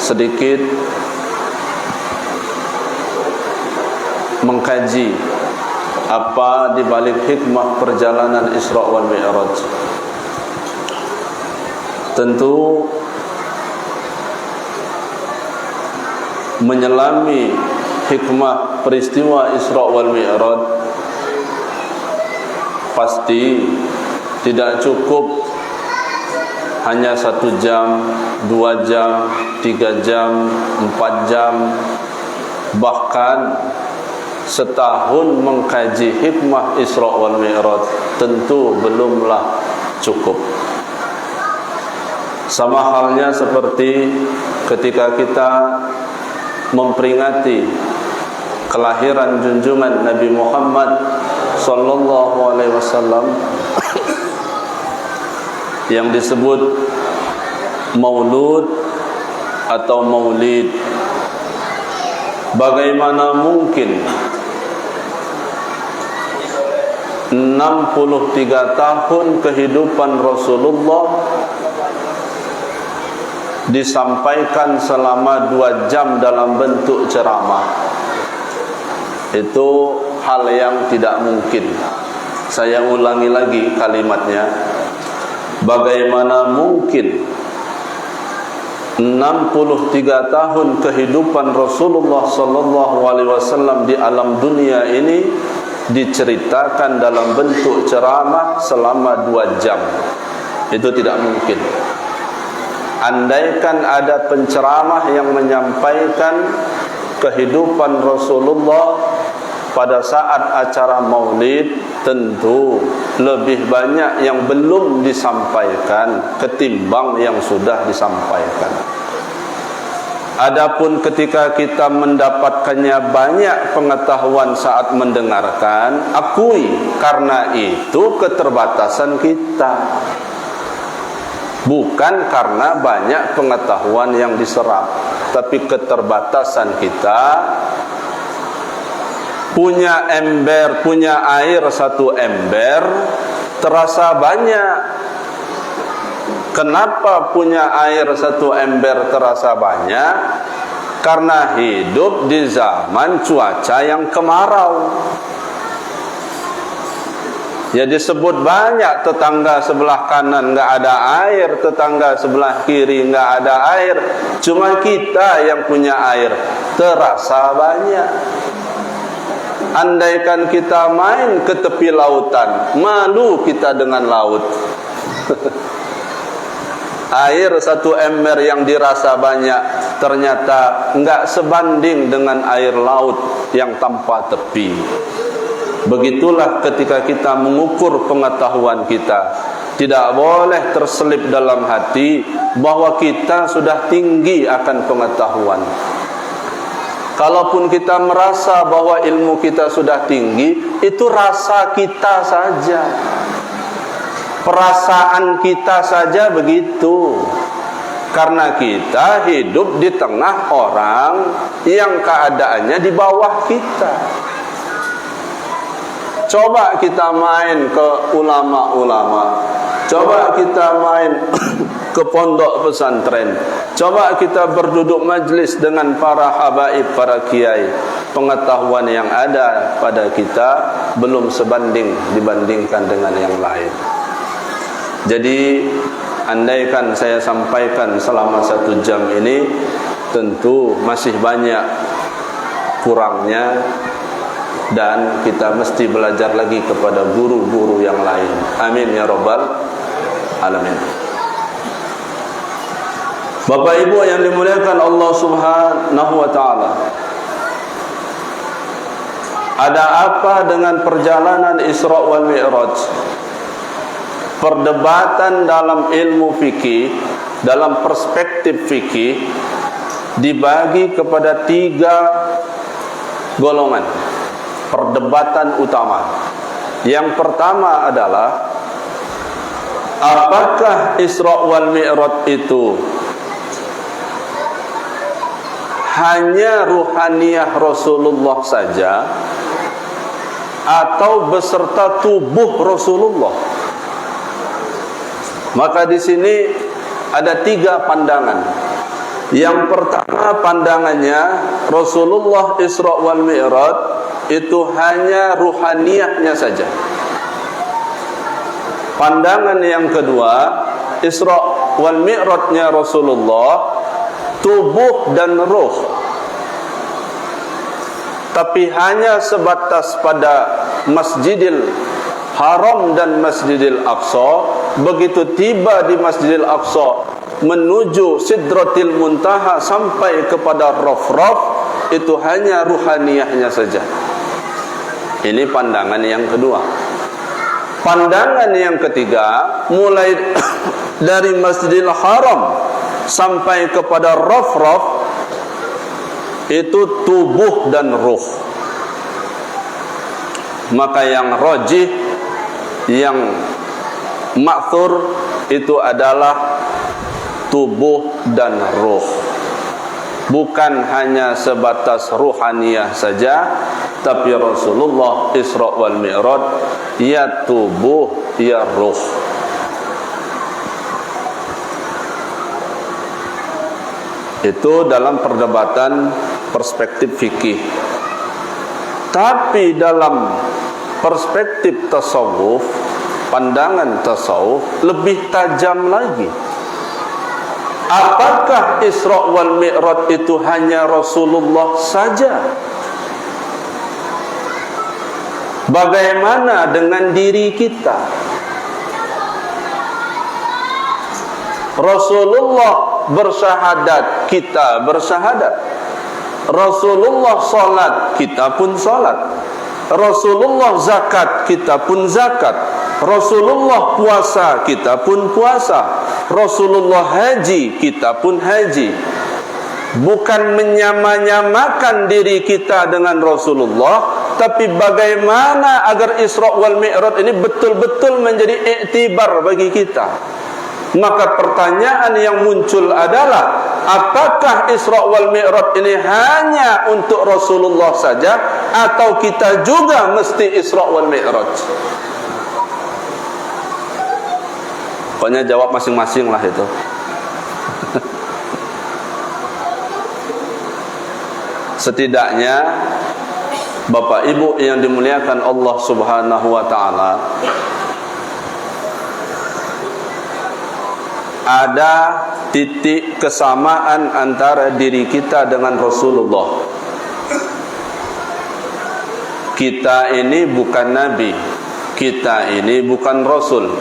sedikit mengkaji apa di balik hikmah perjalanan Isra wal Mi'raj. Tentu menyelami hikmah peristiwa Isra wal Mi'raj pasti tidak cukup hanya 1 jam, 2 jam, 3 jam, 4 jam, bahkan setahun mengkaji hikmah Isra wal Mi'raj tentu belumlah cukup. Sama halnya seperti ketika kita memperingati kelahiran junjungan Nabi Muhammad sallallahu alaihi wasallam yang disebut maulud atau maulid. Bagaimana mungkin 63 tahun kehidupan Rasulullah disampaikan selama 2 jam dalam bentuk ceramah? Itu hal yang tidak mungkin. Saya ulangi lagi kalimatnya. Bagaimana mungkin 63 tahun kehidupan Rasulullah sallallahu alaihi wasallam di alam dunia ini diceritakan dalam bentuk ceramah selama 2 jam? Itu tidak mungkin. Andaikan ada penceramah yang menyampaikan kehidupan Rasulullah pada saat acara maulid, tentu lebih banyak yang belum disampaikan ketimbang yang sudah disampaikan. Adapun ketika kita mendapatkannya banyak pengetahuan saat mendengarkan, akui karena itu keterbatasan kita, bukan karena banyak pengetahuan yang diserap, tapi keterbatasan kita. Punya ember, punya air 1 ember terasa banyak. Kenapa punya air 1 ember terasa banyak? Karena hidup di zaman cuaca yang kemarau. Ya disebut banyak, tetangga sebelah kanan nggak ada air, tetangga sebelah kiri nggak ada air. Cuma kita yang punya air terasa banyak. Andaikan kita main ke tepi lautan, malu kita dengan laut. Air 1 ember yang dirasa banyak ternyata enggak sebanding dengan air laut yang tanpa tepi. Begitulah ketika kita mengukur pengetahuan kita, tidak boleh terselip dalam hati bahwa kita sudah tinggi akan pengetahuan. Kalaupun kita merasa bahwa ilmu kita sudah tinggi, itu rasa kita saja, perasaan kita saja begitu. Karena kita hidup di tengah orang yang keadaannya di bawah kita. Coba kita main ke ulama-ulama, coba kita main ke pondok pesantren, coba kita berduduk majlis dengan para habaib, para kiai. Pengetahuan yang ada pada kita belum sebanding dibandingkan dengan yang lain. Jadi andaikan saya sampaikan selama 1 jam ini, tentu masih banyak kurangnya, dan kita mesti belajar lagi kepada guru-guru yang lain. Amin ya rabbal alamin. Bapak Ibu yang dimuliakan Allah Subhanahu wa taala, ada apa dengan perjalanan Isra wal Mi'raj? Perdebatan dalam ilmu fikih, dalam perspektif fikih, dibagi kepada 3 golongan perdebatan utama. Yang pertama adalah, apakah Isra wal Mi'raj itu hanya ruhaniyah Rasulullah saja atau beserta tubuh Rasulullah? Maka di sini ada 3 pandangan. Yang pertama, pandangannya Rasulullah Isra wal Mi'raj itu hanya ruhaniyahnya saja. Pandangan yang kedua, Isra wal Mi'rajnya Rasulullah tubuh dan ruh, tapi hanya sebatas pada Masjidil Haram dan Masjidil Aqsa. Begitu tiba di Masjidil Aqsa, menuju Sidratil Muntaha sampai kepada Raf-Raf, itu hanya ruhaniyahnya saja. Ini pandangan yang kedua. Pandangan yang ketiga, mulai dari Masjidil Haram sampai kepada Raf-Raf, itu tubuh dan ruh. Maka yang rajih, yang ma'thur, itu adalah tubuh dan ruh, bukan hanya sebatas ruhaniyah saja, tapi Rasulullah Isra wal Mi'raj ya tubuh ya ruh. Itu dalam perdebatan perspektif fikih. Tapi dalam perspektif tasawuf, pandangan tasawuf lebih tajam lagi. Apakah Isra wal Mi'raj itu hanya Rasulullah saja? Bagaimana dengan diri kita? Rasulullah bersyahadat, kita bersyahadat. Rasulullah salat, kita pun salat. Rasulullah zakat, kita pun zakat. Rasulullah puasa, kita pun puasa. Rasulullah haji, kita pun haji. Bukan menyama-nyamakan diri kita dengan Rasulullah, tapi bagaimana agar Isra wal Mi'raj ini betul-betul menjadi iktibar bagi kita. Maka pertanyaan yang muncul adalah, apakah Isra wal Mi'raj ini hanya untuk Rasulullah saja, atau kita juga mesti Isra wal Mi'raj? Pokoknya jawab masing-masing lah itu. Setidaknya Bapak Ibu yang dimuliakan Allah Subhanahu wa taala, ada titik kesamaan antara diri kita dengan Rasulullah. Kita ini bukan nabi, kita ini bukan rasul,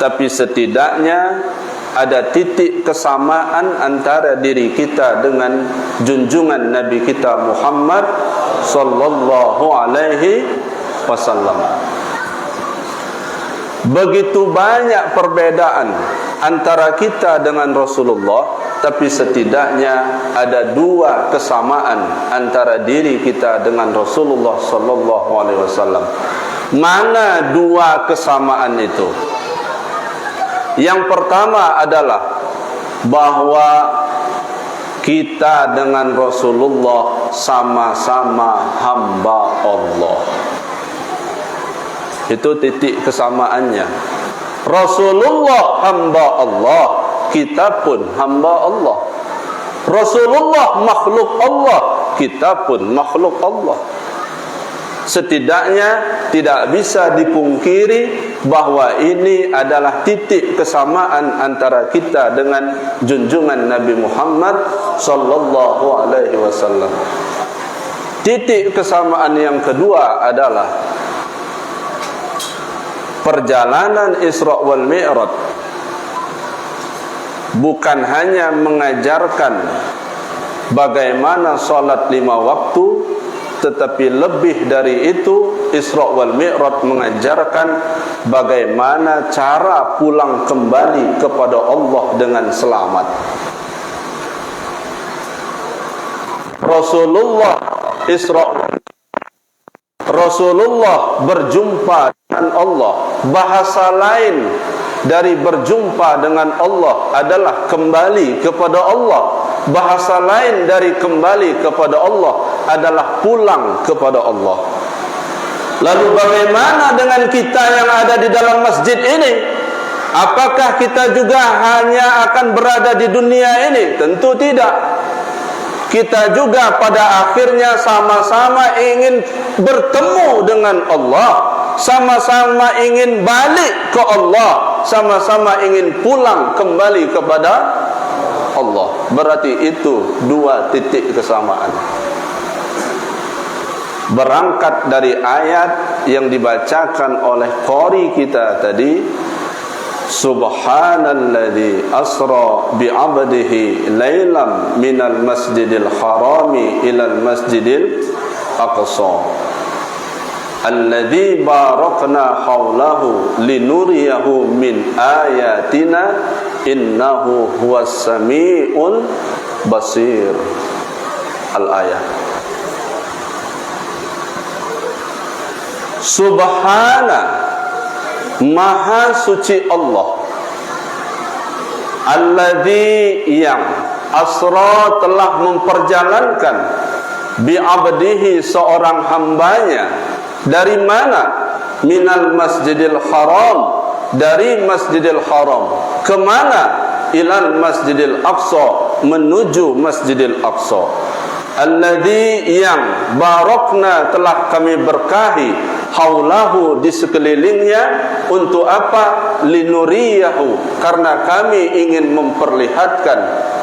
tapi setidaknya ada titik kesamaan antara diri kita dengan junjungan Nabi kita Muhammad sallallahu alaihi wasallam. Begitu banyak perbedaan antara kita dengan Rasulullah, tapi setidaknya ada dua kesamaan antara diri kita dengan Rasulullah sallallahu alaihi wasallam. Mana dua kesamaan itu? Yang pertama adalah bahwa kita dengan Rasulullah sama-sama hamba Allah. Itu titik kesamaannya. Rasulullah hamba Allah, kita pun hamba Allah. Rasulullah makhluk Allah, kita pun makhluk Allah. Setidaknya tidak bisa dipungkiri bahwa ini adalah titik kesamaan antara kita dengan junjungan Nabi Muhammad sallallahu alaihi wasallam. Titik kesamaan yang kedua adalah perjalanan Isra wal Mi'raj bukan hanya mengajarkan bagaimana salat 5 waktu, tetapi lebih dari itu, Isra wal Mi'raj mengajarkan bagaimana cara pulang kembali kepada Allah dengan selamat. Rasulullah berjumpa dengan Allah. Bahasa lain dari berjumpa dengan Allah adalah kembali kepada Allah. Bahasa lain dari kembali kepada Allah adalah pulang kepada Allah. Lalu bagaimana dengan kita yang ada di dalam masjid ini? Apakah kita juga hanya akan berada di dunia ini? Tentu tidak. Kita juga pada akhirnya sama-sama ingin bertemu dengan Allah, sama-sama ingin balik ke Allah, sama-sama ingin pulang kembali kepada Allah. Berarti itu dua titik kesamaan. Berangkat dari ayat yang dibacakan oleh qari kita tadi, Subhanalladzi asra bi'abdihi lailam minal masjidil harami ilal masjidil aqsa alladzi barakna haulahu linuriyahu min ayatina innahu huwas samiul basir. Al-ayat. Subhana, Maha suci Allah, alladzi yang asra telah memperjalankan bi'abdihi seorang hambanya. Dari mana? Minal masjidil haram, dari masjidil haram. Kemana? Ilal masjidil aqsa, menuju masjidil aqsa. Alladzi yang barakna telah kami berkahi haulahu di sekelilingnya. Untuk apa? Linuriyahu, karena kami ingin memperlihatkan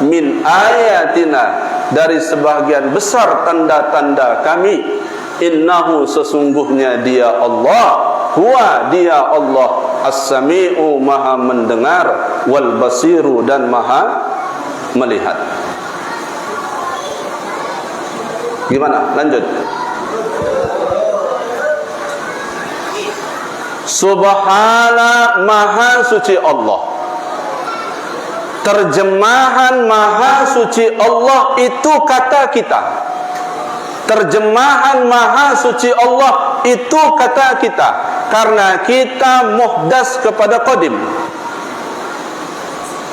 min ayatina, dari sebagian besar tanda-tanda kami. Innahu, sesungguhnya dia Allah, huwa dia Allah, as-sami'u, maha mendengar, wal basiru, dan maha melihat. Gimana? Lanjut. Subhana, maha suci Allah. Terjemahan maha suci Allah itu kata kita. Terjemahan maha suci Allah itu kata kita, karena kita muhdas kepada qadim.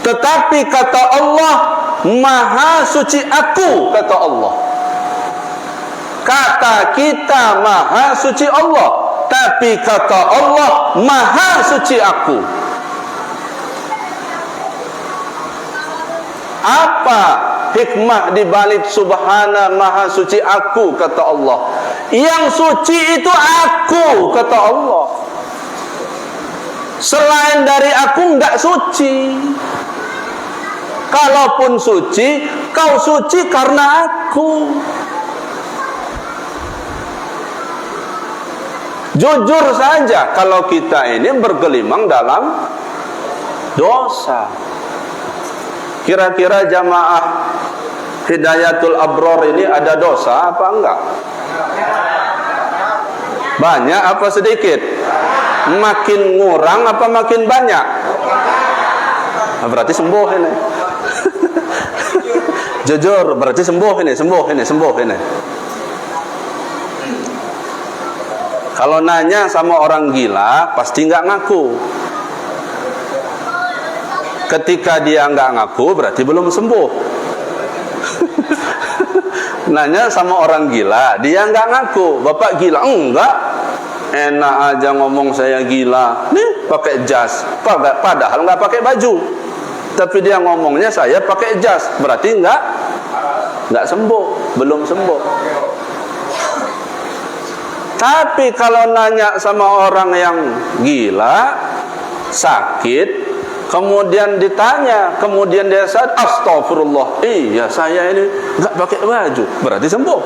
Tetapi kata Allah, maha suci aku, kata Allah. Kata kita maha suci Allah, tapi kata Allah maha suci aku. Apa hikmah di balik subhana, maha suci aku, kata Allah? Yang suci itu aku, kata Allah. Selain dari aku enggak suci. Kalaupun suci, kau suci karena aku. Jujur saja, kalau kita ini bergelimang dalam dosa. Kira-kira jamaah Hidayatul Abror ini ada dosa apa enggak? Banyak apa sedikit? Makin ngurang apa makin banyak? Nah, berarti sembuh ini. Jujur, berarti sembuh ini. Kalau nanya sama orang gila, pasti nggak ngaku. Ketika dia nggak ngaku, berarti belum sembuh. Nanya sama orang gila, dia nggak ngaku. Bapak gila? Enggak. Enak aja ngomong saya gila. Nih, pakai jas. Padahal nggak pakai baju. Tapi dia ngomongnya saya pakai jas. Berarti nggak sembuh, belum sembuh. Tapi kalau nanya sama orang yang gila, sakit, kemudian ditanya, kemudian dia sadar, astagfirullah, iya saya ini nggak pakai baju, berarti sembuh.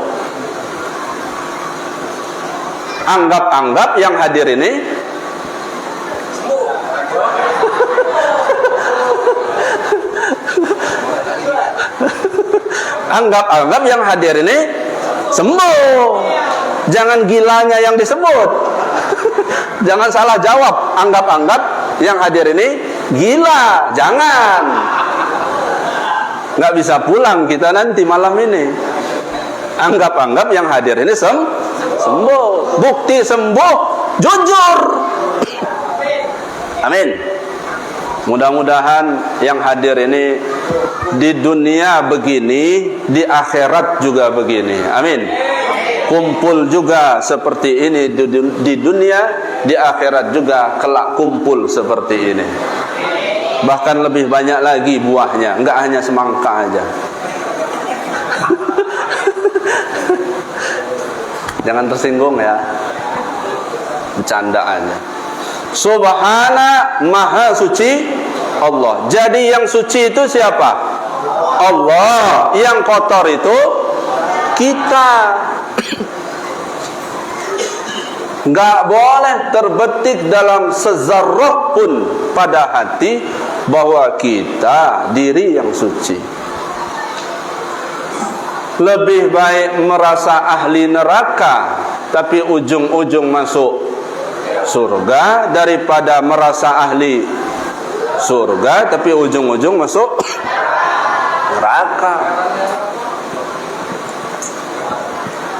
Anggap-anggap yang hadir ini sembuh. Anggap-anggap yang hadir ini sembuh. Jangan gilanya yang disebut. Jangan salah jawab. Anggap-anggap yang hadir ini gila. Jangan. Nggak bisa pulang kita nanti malam ini. Anggap-anggap yang hadir ini sembuh. Bukti sembuh, jujur. Amin. Mudah-mudahan yang hadir ini di dunia begini, di akhirat juga begini. Amin. Kumpul juga seperti ini di dunia, di akhirat juga kelak kumpul seperti ini. Bahkan lebih banyak lagi buahnya, enggak hanya semangka aja. Jangan tersinggung ya, bercandaannya. Subhana, maha suci Allah. Jadi yang suci itu siapa? Allah. Yang kotor itu kita. Enggak boleh terbetik dalam sezarrah pun pada hati bahwa kita diri yang suci. Lebih baik merasa ahli neraka tapi ujung-ujung masuk surga daripada merasa ahli surga tapi ujung-ujung masuk neraka.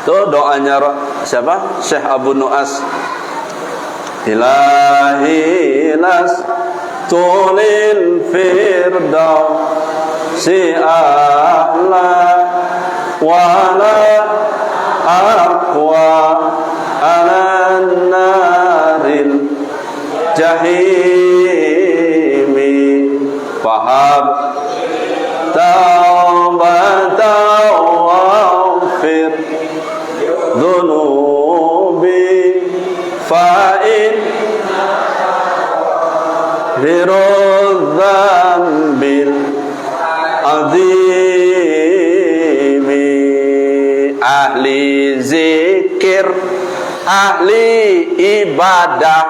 Itu doanya siapa? Syekh Abu Nu'as. Ilahi las tulil firdausi ahla wala aqwa ala naril jahimi fahab taubata wafir dhunubi fa'in hirudzambil azimi. Ahli zikir, ahli ibadah,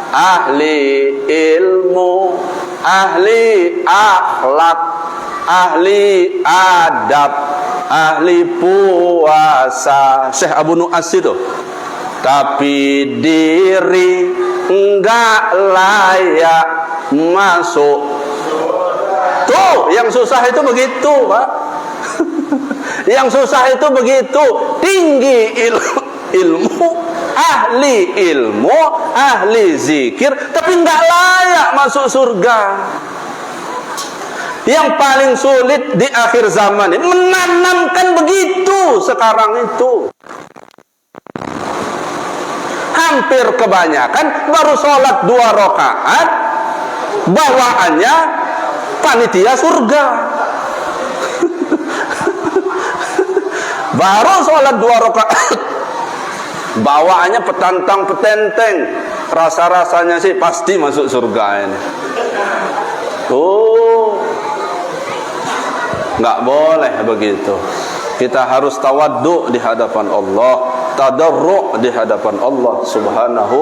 ahli ilmu, ahli akhlak, ahli adab, ahli puasa. Syekh Abu Nu'as itu. Tapi diri enggak layak masuk. Tuh, yang susah itu begitu, Pak. Yang susah itu begitu. Tinggi ilmu, ahli ilmu, ahli zikir, tapi enggak layak masuk surga. Yang paling sulit di akhir zaman ini menanamkan begitu sekarang itu. Hampir kebanyakan baru sholat 2 rakaat bawaannya panitia surga. Baru sholat 2 rakaat bawaannya petantang petenteng, rasa-rasanya sih pasti masuk surga ini. Nggak boleh begitu. Kita harus tawaddu di hadapan Allah, tadarru' di hadapan Allah Subhanahu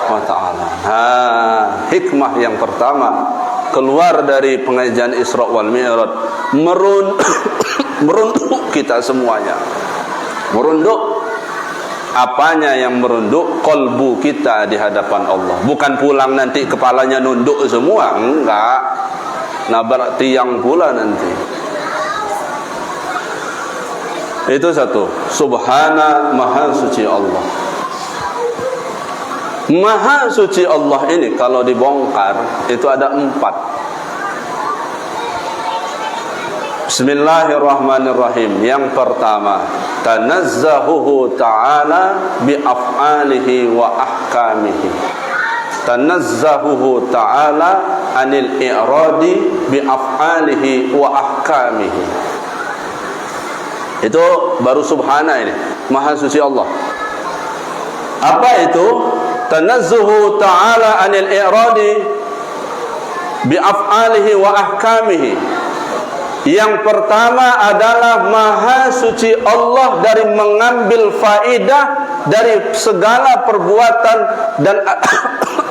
wa ta'ala. Hikmah yang pertama keluar dari pengajian Isra wal Mi'raj, merunduk kita semuanya. Merunduk. Apanya yang merunduk? Qalbu kita di hadapan Allah. Bukan pulang nanti kepalanya nunduk semua, enggak. Nabrak tiang pula nanti. Itu satu. Subhana, maha suci Allah. Maha suci Allah ini kalau dibongkar itu ada 4. Bismillahirrahmanirrahim. Yang pertama, tanazzahuhu ta'ala bi af'alihi wa ahkamihi. Tanazzahuhu ta'ala anil i'radi bi af'alihi wa ahkamihi. Itu baru subhana ini, maha suci Allah. Apa itu? Tanazzuhu ta'ala anil i'radi bi af'alihi wa ahkamihi. Yang pertama adalah maha suci Allah dari mengambil faedah dari segala perbuatan dan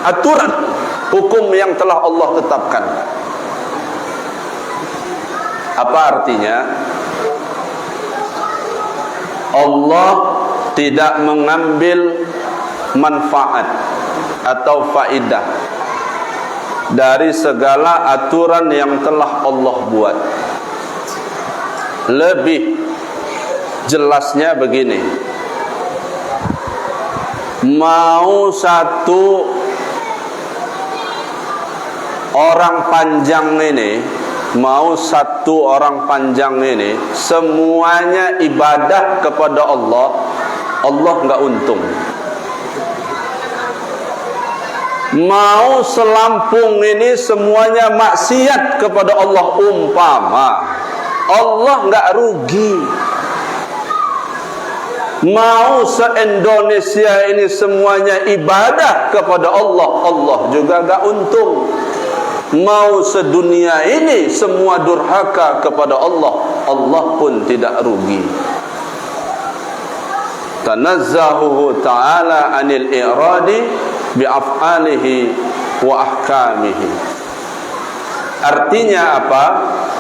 aturan hukum yang telah Allah tetapkan. Apa artinya? Allah tidak mengambil manfaat atau faedah dari segala aturan yang telah Allah buat. Lebih jelasnya begini, mau satu orang panjang ini, mau satu orang panjang ini semuanya ibadah kepada Allah, Allah enggak untung. mau selampung ini semuanya maksiat kepada Allah, umpama Allah enggak rugi. Mau se-Indonesia ini semuanya ibadah kepada Allah, Allah juga enggak untung. Mau sedunia ini semua durhaka kepada Allah, Allah pun tidak rugi. Tanazzahuhu ta'ala anil i'radi bi'af'alihi wa ahkamihi. Artinya apa?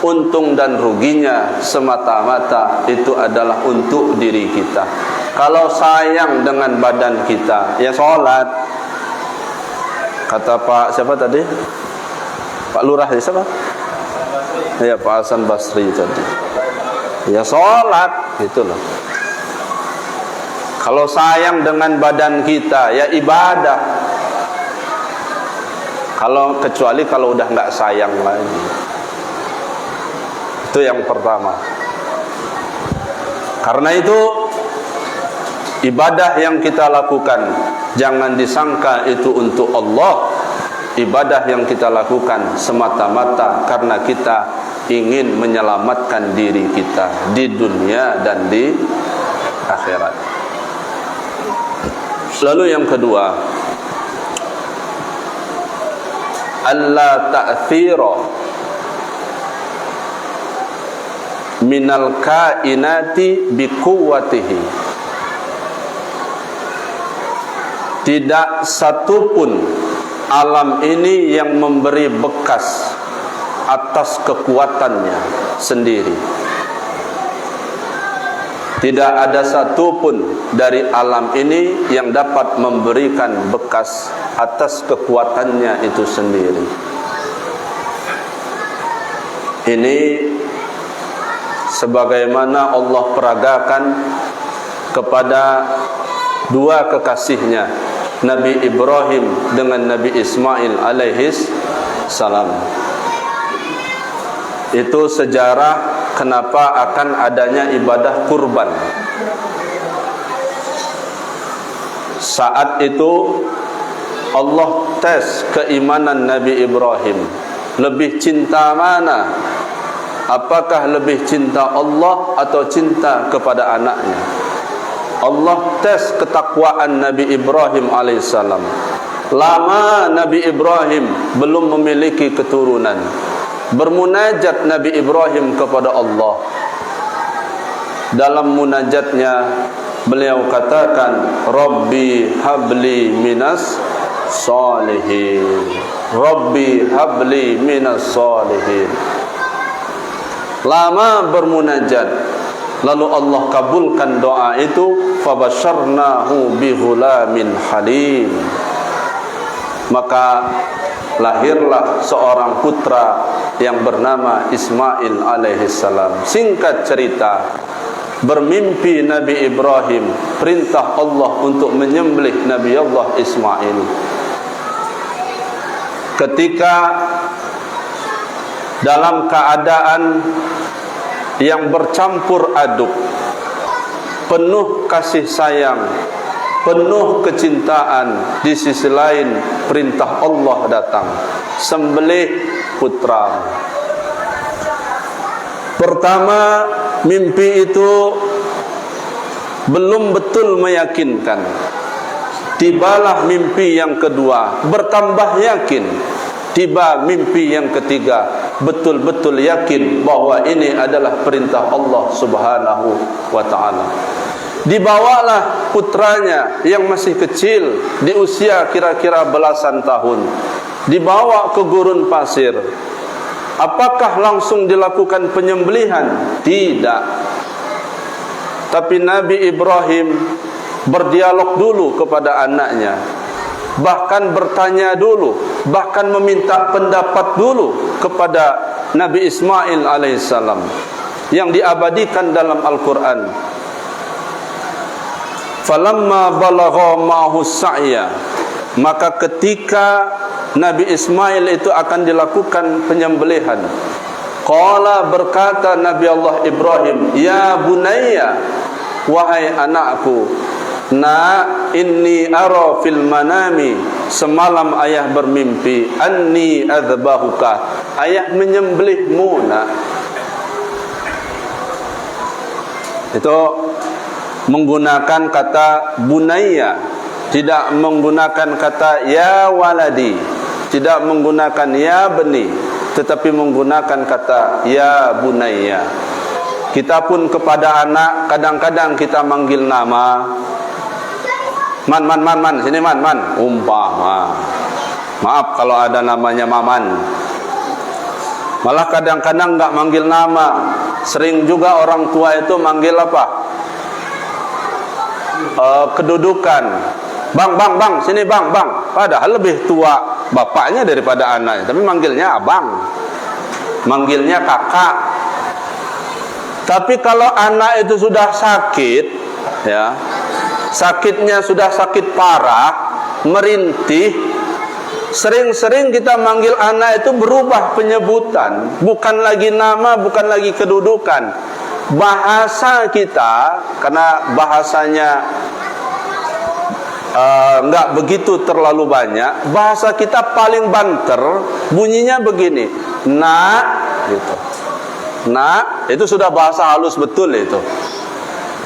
Untung dan ruginya semata-mata itu adalah untuk diri kita. Kalau sayang dengan badan kita, ya sholat. Kata Pak siapa tadi? Pak Lurah siapa? Ya, Pak Hasan Basri tadi. Ya sholat, gitu loh. Kalau sayang dengan badan kita, ya ibadah. Kecuali kalau udah nggak sayang lagi. Itu yang pertama. Karena itu ibadah yang kita lakukan jangan disangka itu untuk Allah. Ibadah yang kita lakukan semata-mata karena kita ingin menyelamatkan diri kita di dunia dan di akhirat. Lalu yang kedua, alla ta'thira minal kainati biquwwatihi. Tidak satupun alam ini yang memberi bekas atas kekuatannya sendiri. Tidak ada satupun dari alam ini yang dapat memberikan bekas atas kekuatannya itu sendiri. Ini sebagaimana Allah peragakan kepada dua kekasihnya, Nabi Ibrahim dengan Nabi Ismail alaihis salam. Itu sejarah kenapa akan adanya ibadah kurban. Saat itu Allah tes keimanan Nabi Ibrahim. Lebih cinta mana? Apakah lebih cinta Allah atau cinta kepada anaknya? Allah tes ketakwaan Nabi Ibrahim alaihissalam. Lama Nabi Ibrahim belum memiliki keturunan. Bermunajat Nabi Ibrahim kepada Allah. Dalam munajatnya beliau katakan, Rabbi habli minas salihin. Rabbi habli minas salihin. Lama bermunajat, lalu Allah kabulkan doa itu, fabasyarnahu bighulamin halim. Maka lahirlah seorang putra yang bernama Ismail alaihissalam. Singkat cerita, bermimpi Nabi Ibrahim, perintah Allah untuk menyembelih Nabi Allah Ismail. Ketika dalam keadaan yang bercampur aduk, penuh kasih sayang, penuh kecintaan, di sisi lain perintah Allah datang, sembelih putra. Pertama, mimpi itu belum betul meyakinkan. Tibalah mimpi yang kedua, bertambah yakin. Tiba mimpi yang ketiga, betul-betul yakin bahwa ini adalah perintah Allah Subhanahu wa ta'ala. Dibawalah putranya yang masih kecil, di usia kira-kira belasan tahun, dibawa ke gurun pasir. Apakah langsung dilakukan penyembelihan? Tidak. Tapi Nabi Ibrahim berdialog dulu kepada anaknya, bahkan bertanya dulu, bahkan meminta pendapat dulu kepada Nabi Ismail alaihissalam, yang diabadikan dalam Al-Quran. Falamma balagha ma'hu sa'ya, maka ketika Nabi Ismail itu akan dilakukan penyembelihan, qala, berkata Nabi Allah Ibrahim, ya bunayya, wahai anakku, inni ara fil manami, semalam ayah bermimpi, anni adzbahuka, ayah menyembelihmu, nak. Itu menggunakan kata bunayya, tidak menggunakan kata ya waladi, tidak menggunakan ya bani, tetapi menggunakan kata ya bunayya. Kita pun kepada anak kadang-kadang kita manggil nama, man, sini man, umpama. Maaf kalau ada namanya Maman. Malah kadang-kadang enggak manggil nama. Sering juga orang tua itu manggil apa? Kedudukan. Bang, sini bang. Padahal lebih tua bapaknya daripada anaknya, tapi manggilnya abang, manggilnya kakak. Tapi kalau anak itu sudah sakit, ya, sakitnya sudah sakit parah, merintih, sering-sering kita manggil anak itu berubah penyebutan, bukan lagi nama, bukan lagi kedudukan. Bahasa kita, karena bahasanya enggak begitu terlalu banyak, bahasa kita paling banter, bunyinya begini, nak, gitu. Nak, itu sudah bahasa halus betul itu.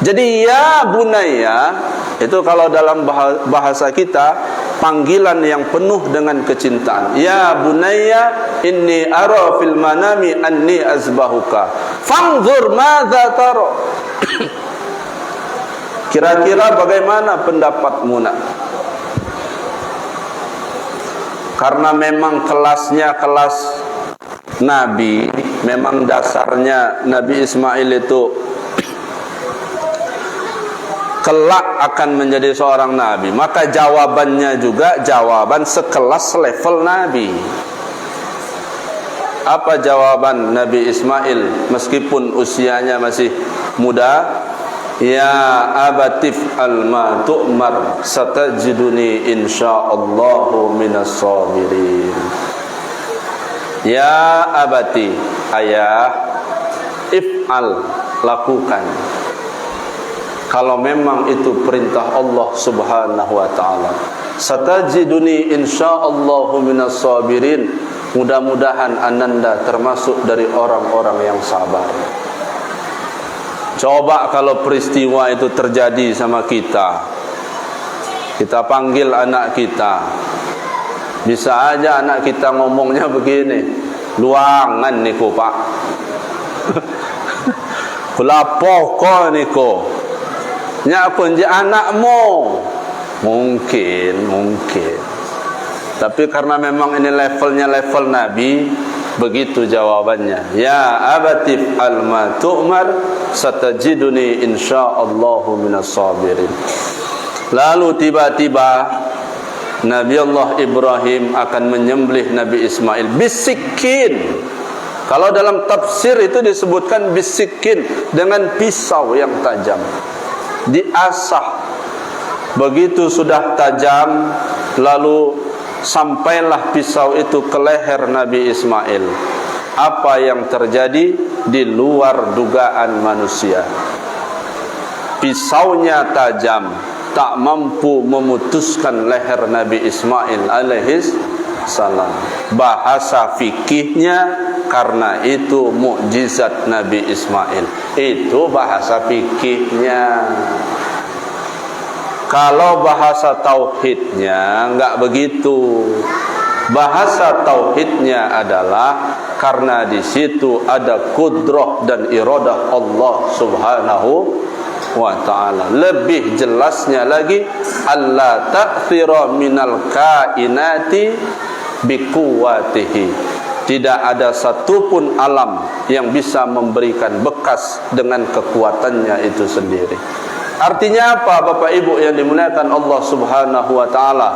Jadi ya bunayya itu kalau dalam bahasa kita panggilan yang penuh dengan kecintaan. Ya bunayya inni ara fil manami anni azbahuka fanzur madza tara. Kira-kira bagaimana pendapatmu, nak? Karena memang kelasnya kelas Nabi, memang dasarnya Nabi Ismail itu kelak akan menjadi seorang Nabi, maka jawabannya juga jawaban sekelas level Nabi. Apa jawaban Nabi Ismail meskipun usianya masih muda? Ya abatif alma tu'mar satajiduni insyaallahu minas sabirin. Ya abati, ayah, if'al, lakukan. Kalau memang itu perintah Allah Subhanahu wa taala. Satajiduni insyaallahu minas sabirin. Mudah-mudahan ananda termasuk dari orang-orang yang sabar. Coba kalau peristiwa itu terjadi sama kita. Kita panggil anak kita. Bisa aja anak kita ngomongnya begini, luangan niku pak, kulapo niku, nyakun je anakmu, mungkin. Tapi karena memang ini levelnya level Nabi, begitu jawabannya. Ya abatif alma tu'mar satajiduni insyaallahu minas sabirin. Lalu tiba-tiba Nabi Allah Ibrahim akan menyembelih Nabi Ismail bisikin. Kalau dalam tafsir itu disebutkan bisikin, dengan pisau yang tajam, diasah. Begitu sudah tajam, lalu sampailah pisau itu ke leher Nabi Ismail. Apa yang terjadi di luar dugaan manusia. Pisaunya tajam, tak mampu memutuskan leher Nabi Ismail alaihis salam. Bahasa fikihnya, karena itu mukjizat Nabi Ismail. Itu bahasa fikihnya. Kalau bahasa tauhidnya enggak begitu. Bahasa tauhidnya adalah karena di situ ada kudrah dan iradah Allah Subhanahu wa ta'ala. Lebih jelasnya lagi, alla ta'thira minal kainati biquwatihi. Tidak ada satupun alam yang bisa memberikan bekas dengan kekuatannya itu sendiri. Artinya apa, Bapak Ibu yang dimuliakan Allah Subhanahu wa ta'ala?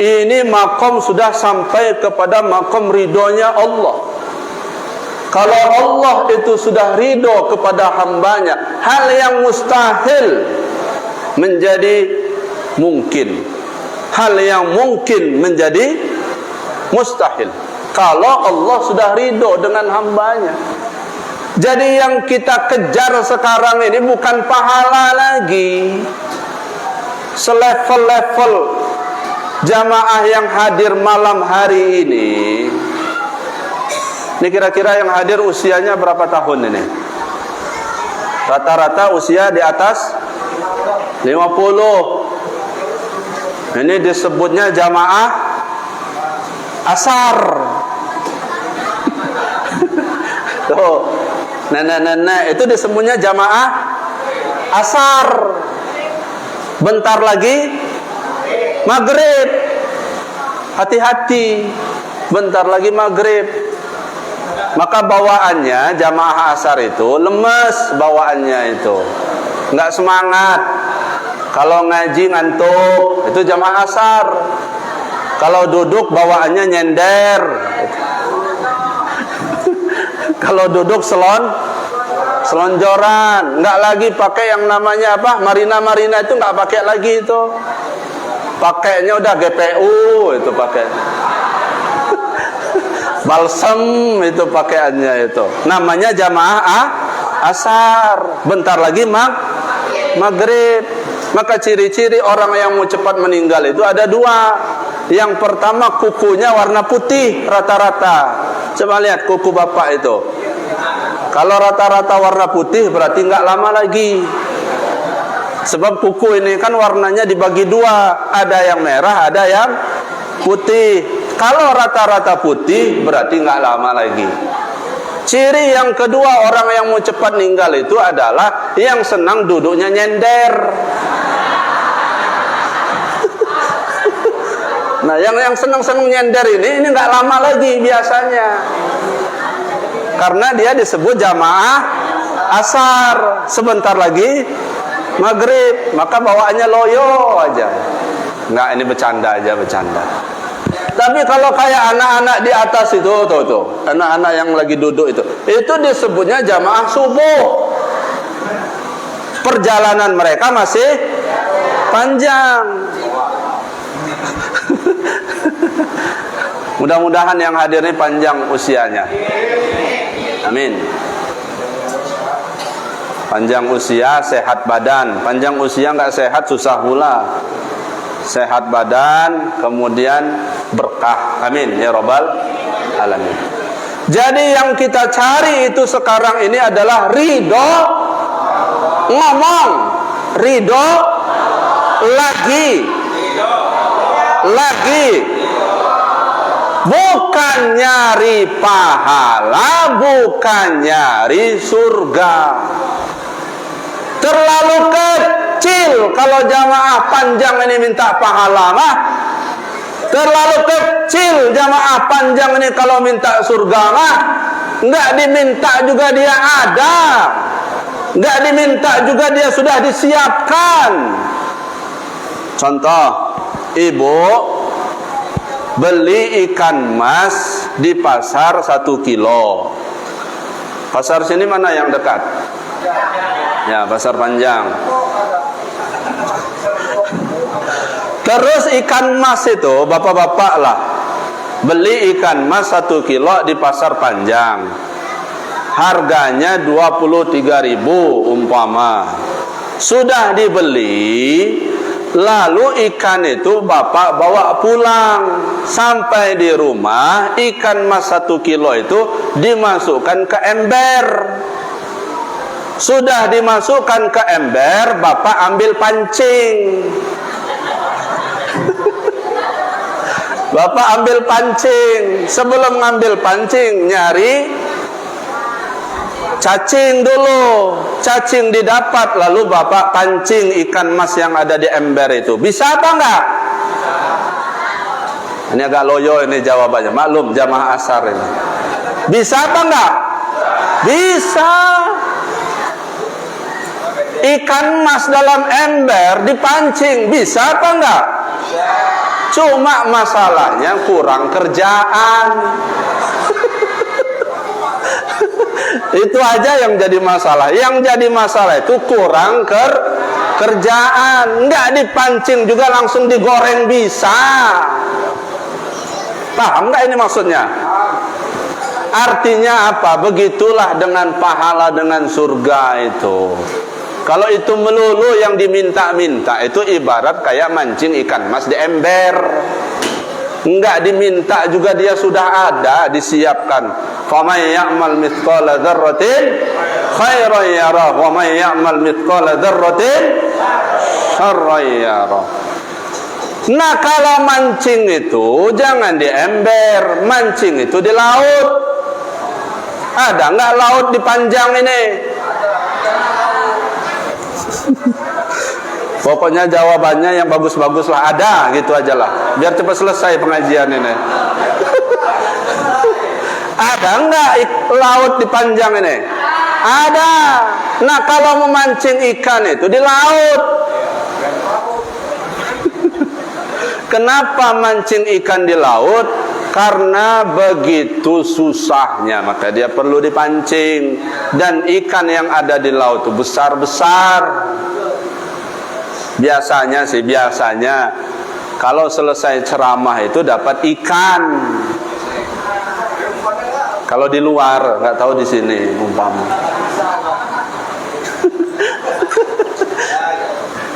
Ini makom sudah sampai kepada makom ridhonya Allah. Kalau Allah itu sudah ridho kepada hambanya, hal yang mustahil menjadi mungkin, hal yang mungkin menjadi mustahil. Kalau Allah sudah ridho dengan hambanya. Jadi yang kita kejar sekarang ini bukan pahala lagi. selevel-level jamaah yang hadir malam hari ini. Ini kira-kira yang hadir usianya berapa tahun ini? Rata-rata usia di atas 50. Ini disebutnya jamaah asar. Tuh, nenek-nenek itu disebutnya jamaah asar. Bentar lagi maghrib. Hati-hati, bentar lagi maghrib. Maka bawaannya jamaah asar itu lemes, bawaannya itu nggak semangat. Kalau ngaji ngantuk, itu jamaah asar. Kalau duduk bawaannya nyender. Kalau duduk selonjoran, nggak lagi pakai yang namanya apa, marina itu nggak pakai lagi itu. Pakainya udah GPU itu pakai. Balsam itu pakaiannya itu. Namanya jamaah asar. Bentar lagi maghrib. Maka ciri-ciri orang yang mau cepat meninggal itu ada dua. Yang pertama kukunya warna putih rata-rata. Coba lihat kuku bapak itu. Kalau rata-rata warna putih berarti nggak lama lagi. Sebab kuku ini kan warnanya dibagi dua. Ada yang merah, ada yang putih. Kalau rata-rata putih berarti nggak lama lagi. Ciri yang kedua orang yang mau cepat meninggal itu adalah yang senang duduknya nyender. Nah, yang senang-senang nyender ini nggak lama lagi biasanya. Karena dia disebut jamaah asar. Sebentar lagi maghrib, maka bawaannya loyo aja. Nggak, ini bercanda aja, bercanda. Tapi kalau kayak anak-anak di atas itu, tuh, anak-anak yang lagi duduk itu disebutnya jamaah subuh. Perjalanan mereka masih panjang. Mudah-mudahan yang hadir ini panjang usianya. Amin. Panjang usia, sehat badan. Panjang usia nggak sehat, susah pula. Sehat badan, kemudian berkah. Amin ya rabbal alamin. Jadi yang kita cari itu sekarang ini adalah ridho ngomong, ridho lagi, bukan nyari pahala, bukan nyari surga. Terlalu kecil kalau jamaah panjang ini minta pahala mah. Terlalu kecil jamaah panjang ini kalau minta surga mah. Enggak diminta juga dia ada. Enggak diminta juga dia sudah disiapkan. Contoh, ibu beli ikan mas di pasar 1 kilo. Pasar sini mana yang dekat? Ya, pasar Panjang. Terus ikan mas itu bapak-bapak lah beli ikan mas 1 kilo di pasar Panjang. Harganya 23.000 umpama. Sudah dibeli, lalu ikan itu bapak bawa pulang. Sampai di rumah, ikan mas 1 kilo itu dimasukkan ke ember. Sudah dimasukkan ke ember, bapak ambil pancing. Bapak ambil pancing. Sebelum ngambil pancing, nyari cacing dulu. Cacing didapat, lalu bapak pancing ikan mas yang ada di ember itu. Bisa apa enggak? Ini agak loyo ini jawabannya. Maklum jamaah asar ini. Bisa apa enggak? Bisa. Ikan mas dalam ember dipancing. Bisa apa enggak? Cuma masalahnya kurang kerjaan. Itu aja yang jadi masalah. Yang jadi masalah itu kurang kerjaan. Enggak dipancing juga langsung digoreng bisa. Paham enggak ini maksudnya? Artinya apa? Begitulah dengan pahala, dengan surga itu. Kalau itu melulu yang diminta-minta, itu ibarat kayak mancing ikan mas di ember. Enggak diminta juga, dia sudah ada, disiapkan. Faman ya'mal mithqala dzarratin khairan yarah wa man ya'mal mithqala dzarratin syarran yarah. Nah, kalau mancing itu jangan di ember, mancing itu di laut. Ada enggak laut di Panjang ini? Pokoknya jawabannya yang bagus-bagus lah, ada gitu aja lah, biar cepat selesai pengajian ini. Ada enggak laut di Panjang ini? Ada. Nah, kalau memancing ikan itu di laut. Kenapa mancing ikan di laut? Karena begitu susahnya, maka dia perlu dipancing. Dan ikan yang ada di laut itu besar-besar. Biasanya kalau selesai ceramah itu dapat ikan. Kalau di luar, nggak tahu di sini umpama.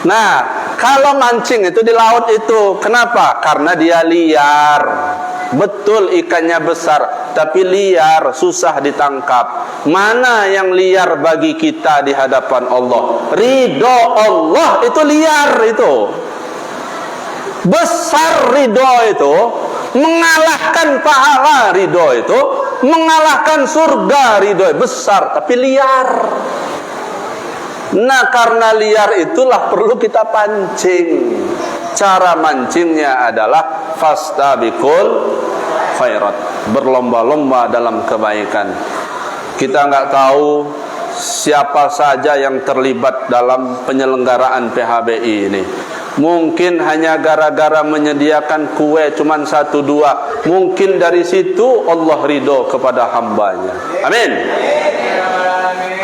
Nah, kalau mancing itu di laut itu, kenapa? Karena dia liar. Betul ikannya besar, tapi liar, susah ditangkap. Mana yang liar bagi kita di hadapan Allah? Ridho Allah itu liar itu. Besar ridho itu, mengalahkan pahala ridho itu, mengalahkan surga ridho, besar tapi liar. Nah, karena liar itulah perlu kita pancing. Cara mancingnya adalah fastabiqul khairat, berlomba-lomba dalam kebaikan. Kita nggak tahu siapa saja yang terlibat dalam penyelenggaraan PHBI ini. Mungkin hanya gara-gara menyediakan kue cuman 1-2, mungkin dari situ Allah ridho kepada hambanya. Amin.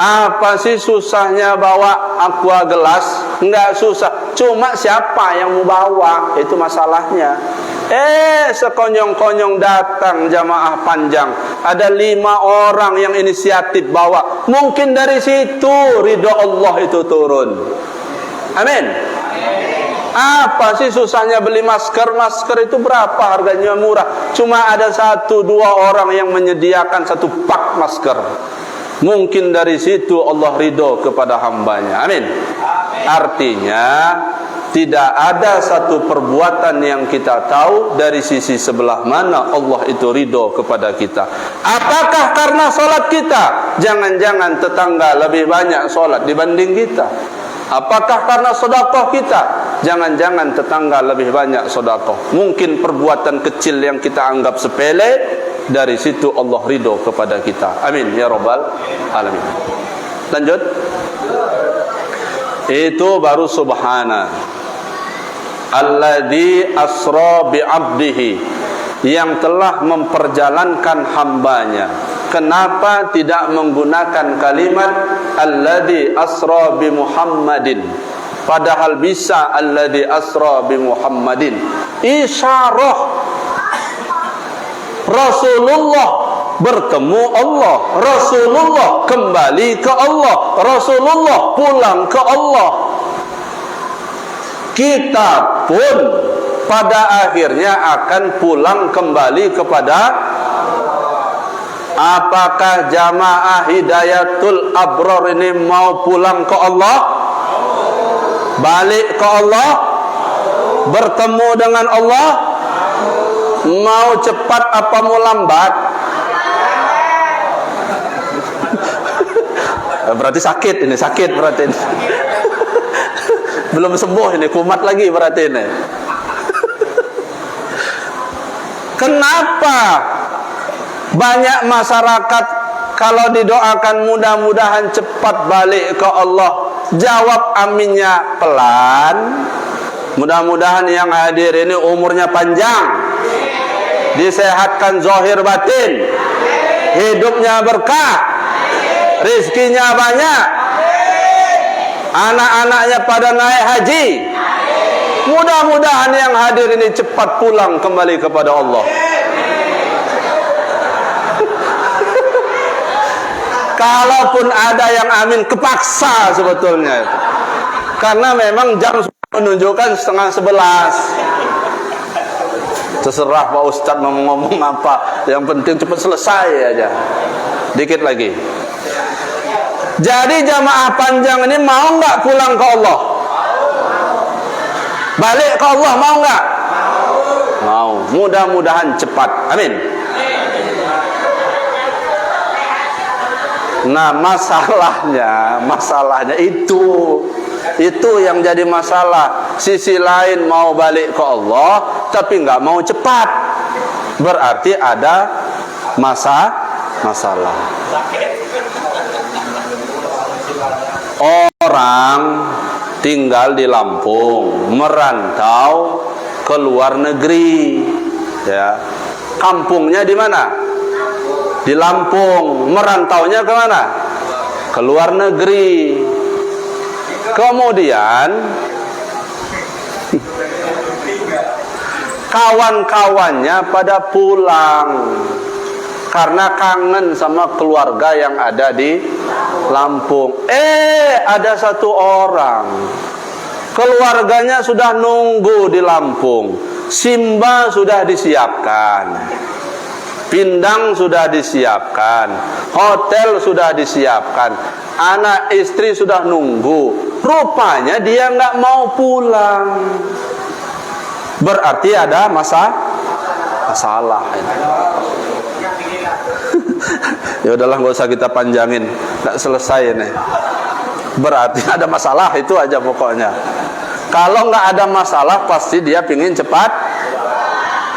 Apa sih susahnya bawa aqua gelas? Enggak susah, cuma siapa yang mau bawa, itu masalahnya. Sekonyong-konyong datang jamaah Panjang, ada 5 orang yang inisiatif bawa, mungkin dari situ ridho Allah itu turun. Amin. Apa sih susahnya beli masker? Masker itu berapa harganya? Murah. Cuma ada 1-2 orang yang menyediakan 1 pak masker. Mungkin dari situ Allah ridho kepada hambanya. Amin. Artinya tidak ada satu perbuatan yang kita tahu dari sisi sebelah mana Allah itu ridho kepada kita. Apakah karena solat kita? Jangan-jangan tetangga lebih banyak solat dibanding kita. Apakah karena sedekah kita? Jangan-jangan tetangga lebih banyak sedekah. Mungkin perbuatan kecil yang kita anggap sepele, dari situ Allah ridho kepada kita. Amin ya rabbal alamin. Lanjut. Itu baru subhana alladzi asra bi 'abdihi, yang telah memperjalankan hambanya. Kenapa tidak menggunakan kalimat alladzi asra bi Muhammadin, padahal bisa alladzi asra bi Muhammadin? Isyarah Rasulullah bertemu Allah, Rasulullah kembali ke Allah, Rasulullah pulang ke Allah. Kita pun pada akhirnya akan pulang kembali kepada. Apakah jamaah Hidayatul Abrar ini mau pulang ke Allah? Balik ke Allah? Bertemu dengan Allah? Mau cepat apa mau lambat? Berarti sakit ini, sakit berarti ini. Belum sembuh ini, kumat lagi berarti ini. Kenapa banyak masyarakat kalau didoakan mudah-mudahan cepat balik ke Allah, jawab aminnya pelan? Mudah-mudahan yang hadir ini umurnya panjang, disehatkan zahir batin, hidupnya berkah, rizkinya banyak, anak-anaknya pada naik haji. Mudah-mudahan yang hadir ini cepat pulang kembali kepada Allah. Kalaupun ada yang amin, kepaksa sebetulnya itu. Karena memang jam menunjukkan 10:30. Terserah Pak Ustadz mau ngomong apa, yang penting cepat selesai aja. Dikit lagi. Jadi jamaah panjang ini mau nggak pulang ke Allah? Balik ke Allah mau nggak? Mau. Mudah-mudahan cepat. Amin. Nah, masalahnya itu yang jadi masalah. Sisi lain mau balik ke Allah, tapi nggak mau cepat. Berarti ada masalah. Orang tinggal di Lampung, merantau ke luar negeri, ya. Kampungnya di mana? Di Lampung. Merantaunya ke mana? Ke luar negeri. Kemudian kawan-kawannya pada pulang karena kangen sama keluarga yang ada di Lampung. Ada satu orang, keluarganya sudah nunggu di Lampung. Simba sudah disiapkan, pindang sudah disiapkan, hotel sudah disiapkan, anak istri sudah nunggu. Rupanya dia nggak mau pulang. Berarti ada masalah. Ya udahlah, nggak usah kita panjangin, nggak selesai ini. Berarti ada masalah, itu aja pokoknya. Kalau nggak ada masalah, pasti dia pingin cepat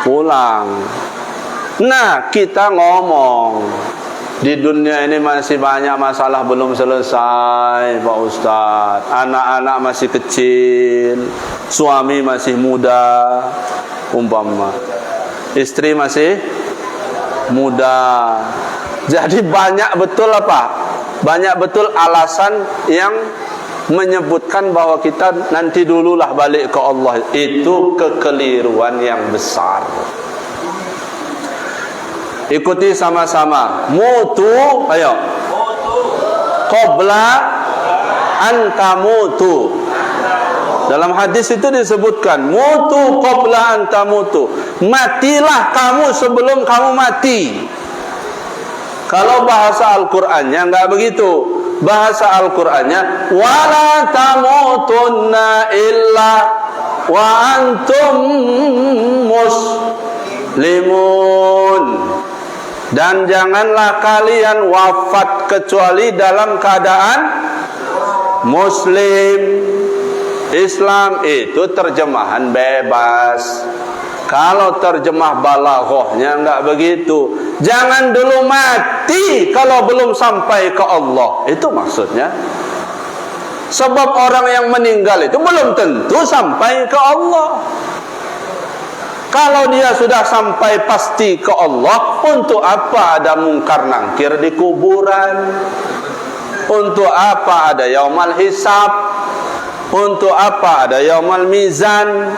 pulang. Nah, kita ngomong di dunia ini masih banyak masalah belum selesai, Pak Ustadz. Anak-anak masih kecil, suami masih muda, umpama istri masih muda. Jadi banyak betul banyak betul alasan yang menyebutkan bahwa kita nanti dululah balik ke Allah. Itu kekeliruan yang besar. Ikuti sama-sama. Mutu, ayo. Qabla antamutu. Dalam hadis itu disebutkan, mutu qabla antamutu. Matilah kamu sebelum kamu mati. Kalau bahasa Al-Qur'annya enggak begitu. Bahasa Al-Qur'annya wala tamutunna illa wa antum muslimun. Dan janganlah kalian wafat kecuali dalam keadaan muslim. Islam itu terjemahan bebas. Kalau terjemah balaghahnya enggak begitu. Jangan dulu mati kalau belum sampai ke Allah. Itu maksudnya. Sebab orang yang meninggal itu belum tentu sampai ke Allah. Kalau dia sudah sampai pasti ke Allah, untuk apa ada mungkar nangkir di kuburan? Untuk apa ada yaumal hisab? Untuk apa ada yaumal mizan?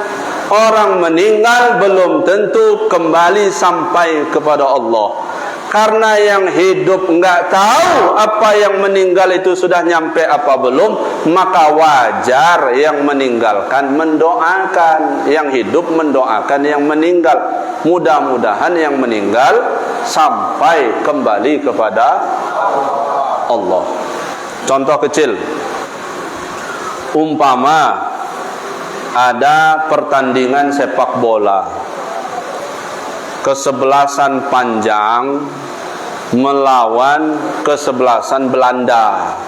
Orang meninggal belum tentu kembali sampai kepada Allah. Karena yang hidup enggak tahu apa yang meninggal itu sudah nyampe apa belum, maka wajar yang meninggalkan mendoakan, yang hidup mendoakan yang meninggal. Mudah-mudahan yang meninggal sampai kembali kepada Allah. Contoh kecil, umpama ada pertandingan sepak bola, kesebelasan Panjang melawan kesebelasan Belanda.